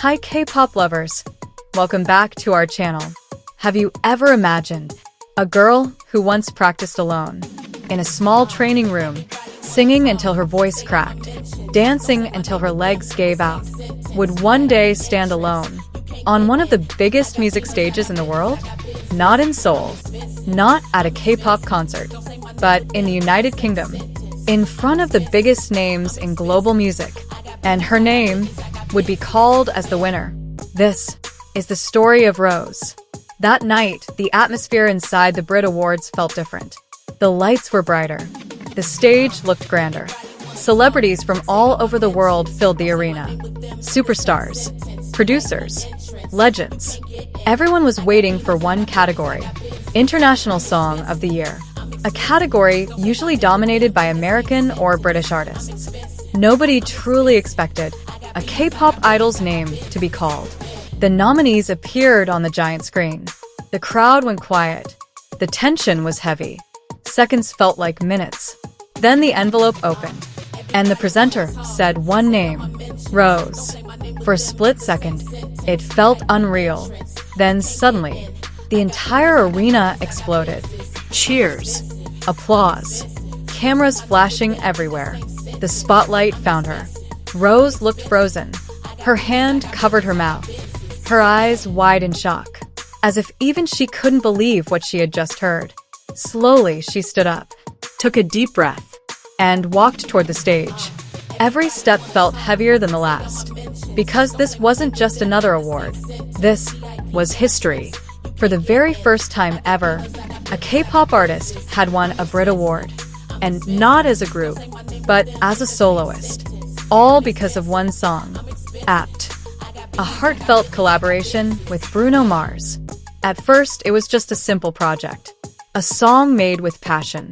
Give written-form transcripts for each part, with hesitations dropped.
Hi K-pop lovers! Welcome back to our channel. Have you ever imagined a girl who once practiced alone, in a small training room, singing until her voice cracked, dancing until her legs gave out, would one day stand alone on one of the biggest music stages in the world? Not in Seoul, not at a K-pop concert, but in the United Kingdom, in front of the biggest names in global music, and her name would be called as the winner. This is the story of Rosé. That night, the atmosphere inside the BRIT Awards felt different. The lights were brighter. The stage looked grander. Celebrities from all over the world filled the arena. Superstars, producers, legends. Everyone was waiting for one category: International Song of the Year. A category usually dominated by American or British artists. Nobody truly expected a K-pop idol's name to be called. The nominees appeared on the giant screen. The crowd went quiet. The tension was heavy. Seconds felt like minutes. Then the envelope opened, and the presenter said one name: Rosé. For a split second, it felt unreal. Then suddenly, the entire arena exploded. Cheers, applause, cameras flashing everywhere. The spotlight found her. Rosé looked frozen. Her hand covered her mouth, her eyes wide in shock, as if even she couldn't believe what she had just heard. Slowly, she stood up, took a deep breath, and walked toward the stage. Every step felt heavier than the last, because this wasn't just another award. This was history. For the very first time ever, a K-pop artist had won a BRIT Award, and not as a group, but as a soloist. All because of one song, APT, a heartfelt collaboration with Bruno Mars. At first, it was just a simple project, a song made with passion.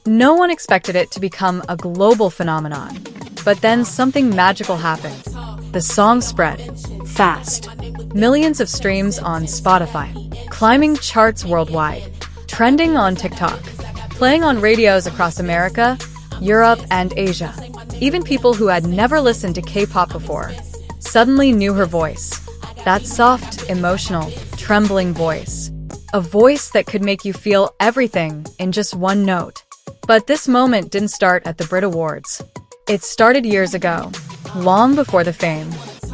No one expected it to become a global phenomenon. But then something magical happened. The song spread fast. Millions of streams on Spotify, climbing charts worldwide, trending on TikTok, playing on radios across America, Europe, and Asia. Even people who had never listened to K-pop before suddenly knew her voice. That soft, emotional, trembling voice. A voice that could make you feel everything in just one note. But this moment didn't start at the BRIT Awards. It started years ago, long before the fame,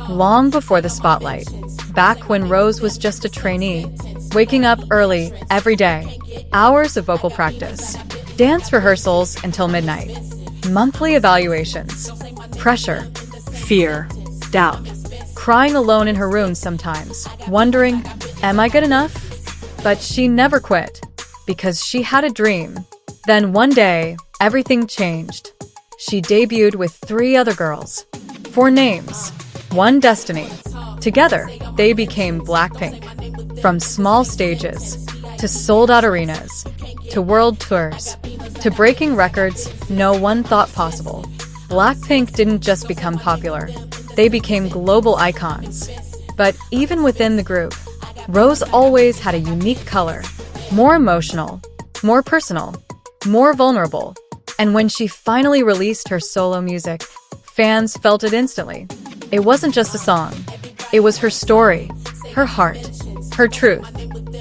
long before the spotlight, back when Rosé was just a trainee, waking up early every day, hours of vocal practice, dance rehearsals until midnight, monthly evaluations, pressure, fear, doubt, crying alone in her room sometimes, wondering, am I good enough? But she never quit, because she had a dream. Then one day, everything changed. She debuted with 3 other girls. 4 names, 1 destiny. Together, they became Blackpink. From small stages, to sold-out arenas, to world tours, to breaking records no one thought possible. Blackpink didn't just become popular. They became global icons. But even within the group, Rosé always had a unique color. More emotional, more personal, more vulnerable. And when she finally released her solo music, fans felt it instantly. It wasn't just a song. It was her story, her heart, her truth.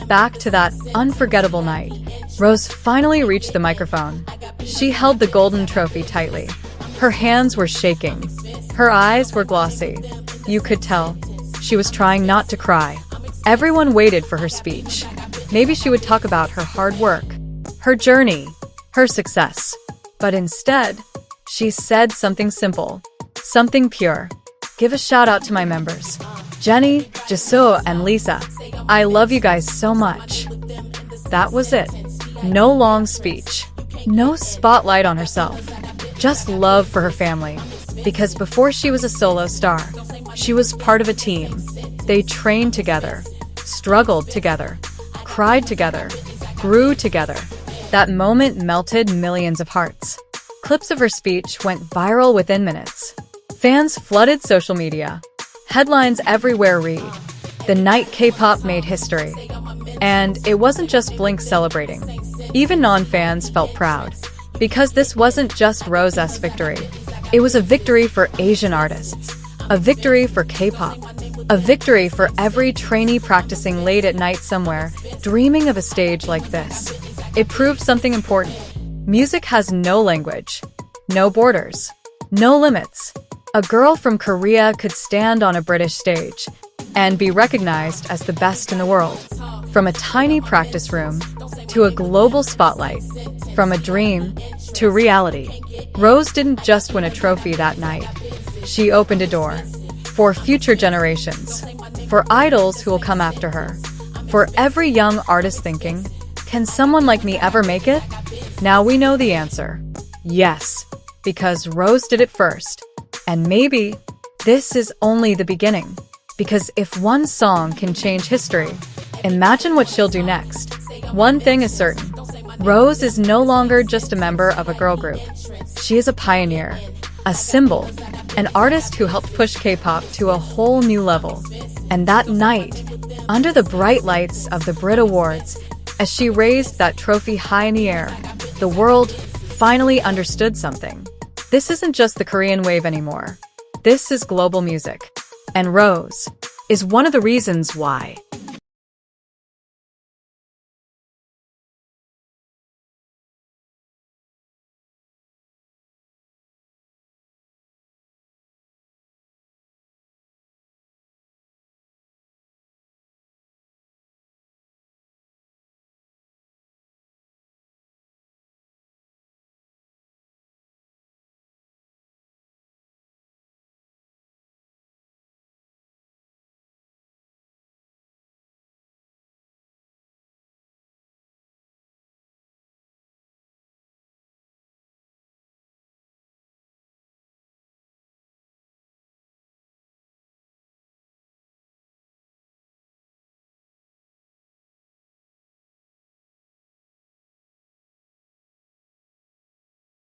Back to that unforgettable night, Rosé finally reached the microphone. She held the golden trophy tightly. Her hands were shaking. Her eyes were glossy. You could tell she was trying not to cry. Everyone waited for her speech. Maybe she would talk about her hard work, her journey, her success. But instead, she said something simple, something pure. Give a shout out to my members, Jenny, Jisoo, and Lisa. I love you guys so much. That was it. No long speech, no spotlight on herself, just love for her family. Because before she was a solo star, she was part of a team. They trained together, struggled together, cried together, grew together. That moment melted millions of hearts. Clips of her speech went viral within minutes. Fans flooded social media. Headlines everywhere read, "The night K-pop made history." And it wasn't just Blink celebrating. Even non-fans felt proud. Because this wasn't just Rosé's victory. It was a victory for Asian artists. A victory for K-pop. A victory for every trainee practicing late at night somewhere, dreaming of a stage like this. It proved something important. Music has no language, no borders, no limits. A girl from Korea could stand on a British stage and be recognized as the best in the world. From a tiny practice room to a global spotlight, from a dream to reality. Rose didn't just win a trophy that night. She opened a door for future generations, for idols who will come after her, for every young artist thinking, can someone like me ever make it? Now we know the answer. Yes, because Rose did it first. And maybe this is only the beginning. Because if one song can change history, imagine what she'll do next. One thing is certain. Rose is no longer just a member of a girl group. She is a pioneer, a symbol, an artist who helped push K-pop to a whole new level. And that night, under the bright lights of the BRIT Awards, as she raised that trophy high in the air, the world finally understood something. This isn't just the Korean wave anymore. This is global music. And Rose is one of the reasons why.